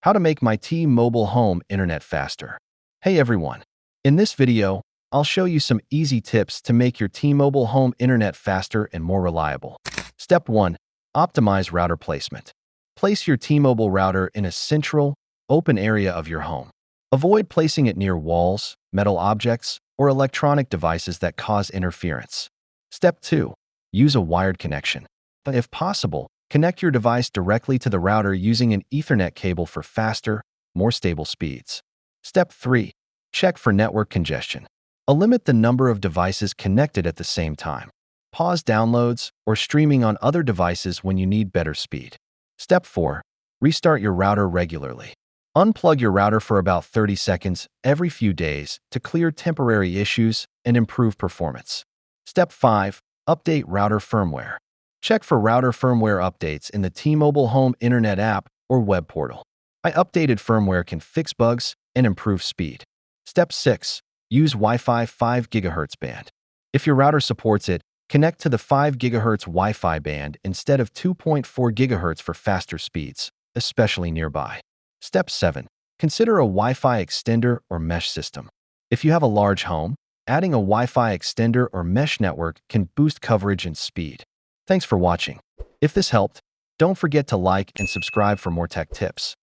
How to make my T-Mobile home internet faster. Hey everyone. In this video, I'll show you some easy tips to make your T-Mobile home internet faster and more reliable. Step 1. Optimize router placement. Place your T-Mobile router in a central, open area of your home. Avoid placing it near walls, metal objects, or electronic devices that cause interference. Step 2. Use a wired connection. If possible, connect your device directly to the router using an Ethernet cable for faster, more stable speeds. Step 3. Check for network congestion. Limit the number of devices connected at the same time. Pause downloads or streaming on other devices when you need better speed. Step 4. Restart your router regularly. Unplug your router for about 30 seconds every few days to clear temporary issues and improve performance. Step 5. Update router firmware. Check for router firmware updates in the T-Mobile Home Internet app or web portal. Updated firmware can fix bugs and improve speed. Step 6. Use Wi-Fi 5 GHz band. If your router supports it, connect to the 5 GHz Wi-Fi band instead of 2.4 GHz for faster speeds, especially nearby. Step 7. Consider a Wi-Fi extender or mesh system. If you have a large home, adding a Wi-Fi extender or mesh network can boost coverage and speed. Thanks for watching. If this helped, don't forget to like and subscribe for more tech tips.